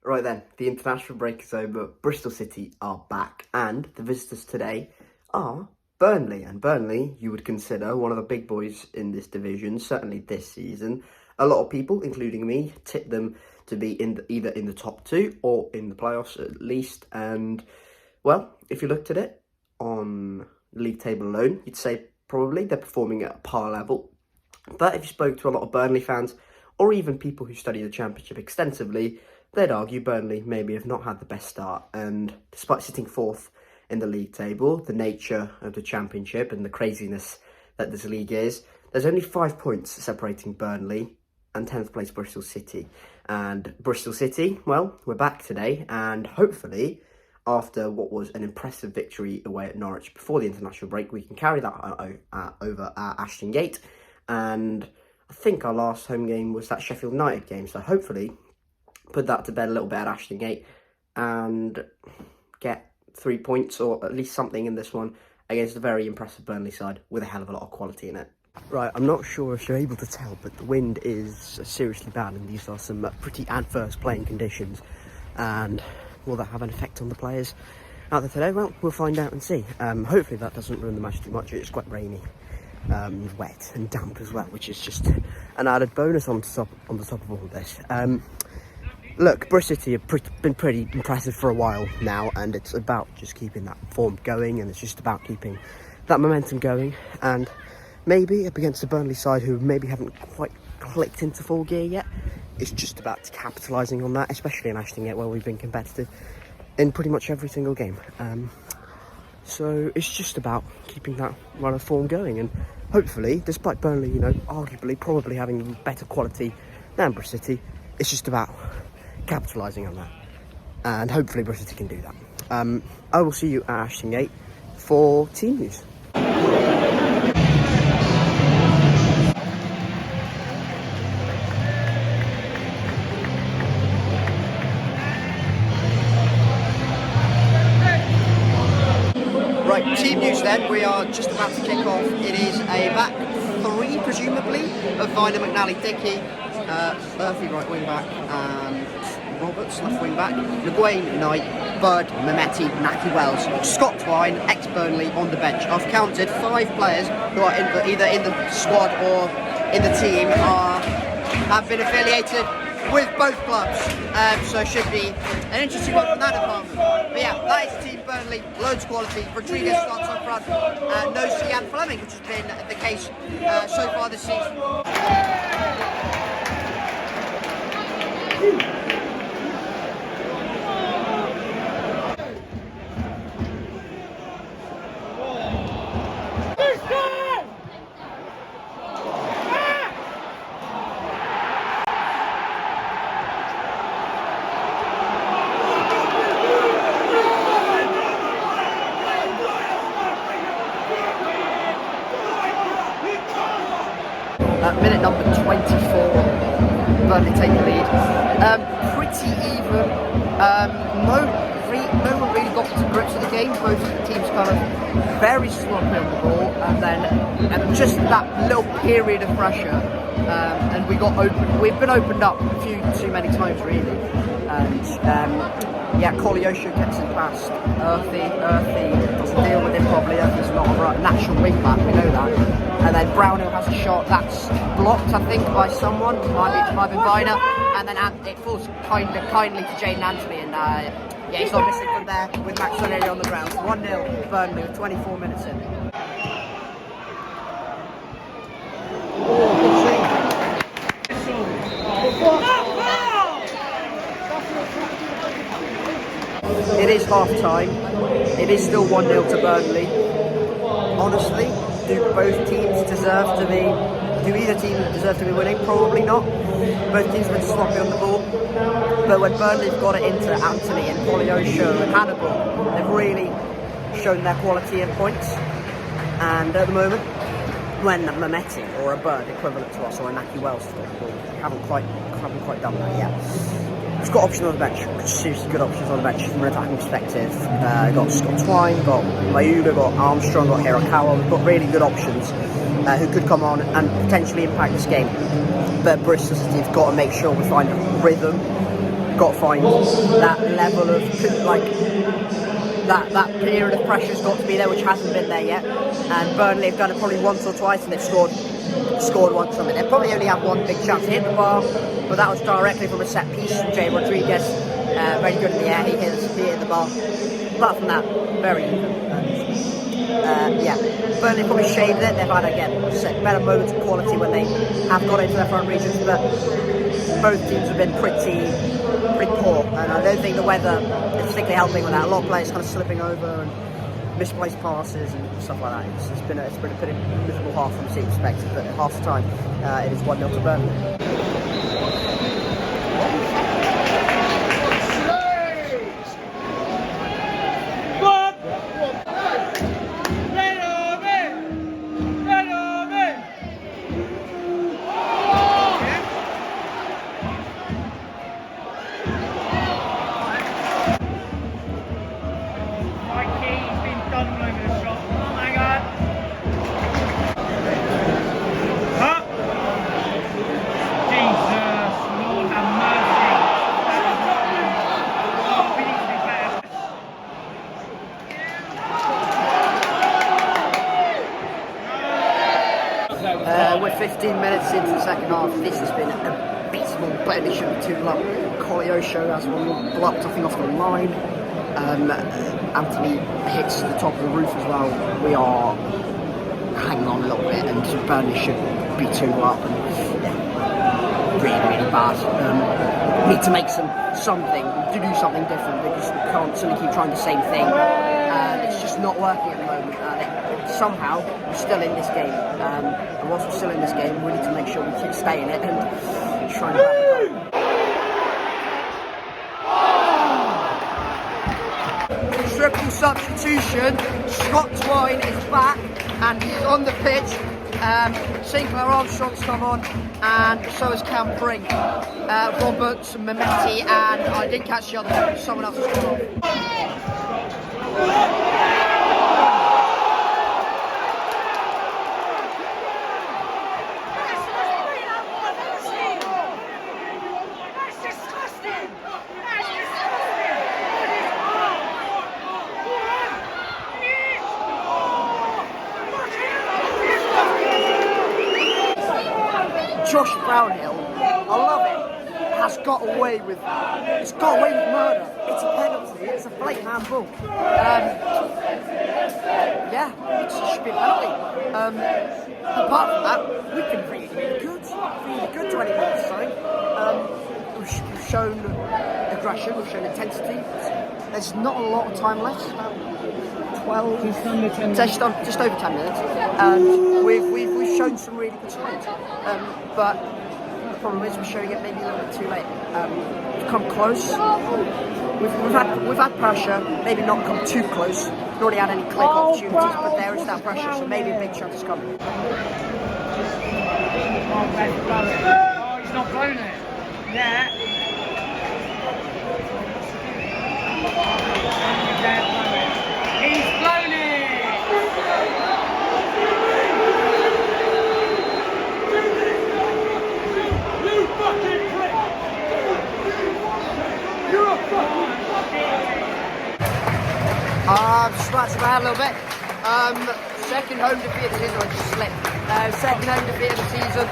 Right then, the international break is over. Bristol City are back, and the visitors today are Burnley. And Burnley, you would consider one of the big boys in this division, certainly this season. A lot of people, including me, tip them to be either in the top two or in the playoffs at least. And, well, if you looked at it on the league table alone, you'd say probably they're performing at a par level. But if you spoke to a lot of Burnley fans, or even people who study the Championship extensively, they'd argue Burnley maybe have not had the best start. And despite sitting fourth in the league table, the nature of the Championship and the craziness that this league is, there's only 5 points separating Burnley and 10th place Bristol City. And Bristol City, well, we're back today, and hopefully, after what was an impressive victory away at Norwich before the international break, we can carry that over at Ashton Gate. And I think our last home game was that Sheffield United game, so hopefully put that to bed a little bit at Ashton Gate and get 3 points or at least something in this one against a very impressive Burnley side with a hell of a lot of quality in it. Right, I'm not sure if you're able to tell, but the wind is seriously bad and these are some pretty adverse playing conditions. And will that have an effect on the players out there today? Well, we'll find out and see. Hopefully that doesn't ruin the match too much. It's quite rainy, wet and damp as well, which is just an added bonus on the top of all this. Look, Bristol City have been pretty impressive for a while now, and it's about just keeping that form going, and it's just about keeping that momentum going, and maybe up against the Burnley side, who maybe haven't quite clicked into full gear yet, it's just about capitalising on that, especially in Ashton Gate, where we've been competitive in pretty much every single game. So it's just about keeping that run of form going, and hopefully, despite Burnley, arguably probably having better quality than Bristol City, it's just about capitalising on that, and hopefully Bristol City can do that. I will see you at Ashton Gate for team news. Right, team news then. We are just about to kick off. It is a back three, presumably, of Viner, McNally, Dickey, Murphy right wing back, and Roberts left wing back, LeGuane, Knight, Bird, Mehmeti, Naki Wells, Scott Twine, ex-Burnley on the bench. I've counted 5 players who are either in the squad or in the team have been affiliated with both clubs, so it should be an interesting one from that department. But yeah, that is Team Burnley, loads of quality. Rodriguez starts up front, no Cian Fleming, which has been the case so far this season. Minute number 24, Burnley take the lead. Pretty even. No one really got to grips with the game. Both teams kind of very sloppy on the ball, and then just that little period of pressure, and we got open. We've been opened up a few too many times really, and Kolyosho gets it past Earthy doesn't deal with it properly. Earthy's not a natural wing back, we know that. And then Brownhill has a shot that's blocked, I think, by someone. Might be Viner. And then it falls kindly to Jaidon Anthony. And he's not missing from there with Max O'Leary on the ground. 1-0 Burnley with 24 minutes in. It is half time. It is still 1-0 to Burnley. Honestly, do either team deserve to be winning? Probably not. Both teams have been sloppy on the ball. But when Burnley've got it into Anthony and Kolyosho and Hannibal, they've really shown their quality and points. And at the moment, when Mehmeti or a Bird equivalent to us or a Naki Wells haven't quite done that yet. We've got options on the bench, seriously good options on the bench from an attacking perspective. Got Scott Twine, got Mayuga, got Armstrong, got Hirakawa. We've got really good options who could come on and potentially impact this game. But Bristol City have got to make sure we find a rhythm got to find that level of, like, that period of pressure's got to be there, which hasn't been there yet. And Burnley have done it probably once or twice, and they've scored once from it. They probably only had one big chance to hit the bar, but that was directly from a set piece from Jay Rodriguez. Very good in the air, he hit the bar. Apart from that, very even. And, yeah, Burnley probably shaded it. They've had, again, better moments of quality when they have got into their front regions, but both teams have been pretty poor, and I don't think the weather is particularly helping with that. A lot of players kind of slipping over and misplaced passes and stuff like that. It's been a pretty miserable half from a team perspective, but at half the time it is 1-0 to Burnley. We're 15 minutes into the second half. This has been abysmal. Burnley should be 2-0. Koleosho has one blocked, I think, off the line. Anthony hits the top of the roof as well. We are hanging on a little bit, and Burnley should be 2 up. And yeah, really bad. Need to make something to do something different, because we constantly keep trying the same thing, and it's just not working at the moment. Somehow we're still in this game, and whilst we're still in this game, we need to make sure we keep staying it and trying to have it. Triple substitution. Scott Twine is back and he's on the pitch. Sinclair Armstrong's come on, and so is Cam Pring, Roberts, Mehmeti, and I didn't catch the other one. Someone else has come on. Josh Brownhill, I love it, has got away with murder. It's a penalty, it's a blatant handball. Yeah, it should be a penalty. Apart from that, we've been really good 20 minutes time. We've shown aggression, we've shown intensity. There's not a lot of time left. 12, just over 10 minutes, and we've shown some really good signs, but the problem is we're showing it maybe a little bit too late. We've come close, we've had pressure, maybe not come too close, not already had any clear opportunities, but there is that pressure, so maybe a big chance is coming. Oh, he's not blown it. Yeah. He's blown it! You fucking prick! You're a fucking Scratching my head a little bit. Second home defeat of the season, I just slipped. Second home defeat of the season.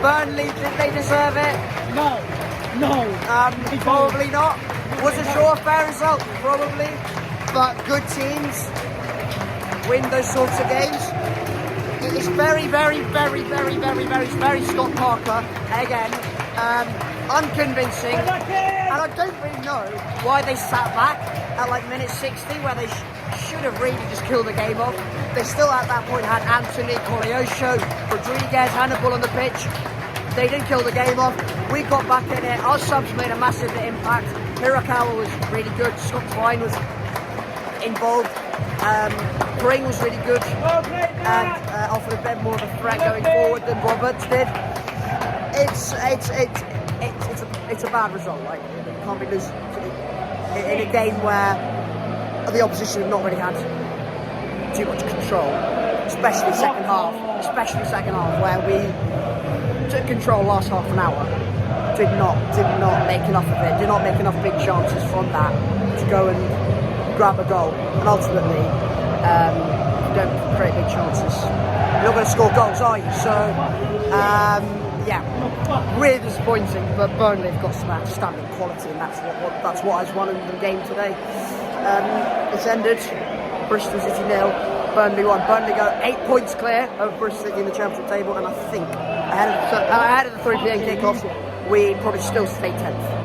Burnley, did they deserve it? No. Probably not. Was it sure a fair result? Probably. But good teams win those sorts of games. It's very Scott Parker again. Unconvincing, and I don't really know why they sat back at like minute 60, where they should have really just killed the game off. They still at that point had Anthony, Koleosho, Rodriguez, Hannibal on the pitch. They didn't kill the game off. We got back in it. Our subs made a massive impact. Hirakawa was really good. Scott Twine was involved. Pring was really good and offered a bit more of a threat going forward than Roberts did. It's a bad result. Like, you can't be losing in a game where the opposition have not really had too much control, especially second half, where we took control last half an hour did not make enough of it, did not make enough big chances from that to go and grab a goal. And ultimately, you don't create big chances, you're not going to score goals, are you? So, yeah, really disappointing, but Burnley have got some outstanding quality, and that's what has won the game today. It's ended, Bristol City 0, Burnley 1. Burnley go 8 points clear of Bristol City in the Championship table, and I think ahead of the 3 p.m. kickoff, we probably still stay 10th.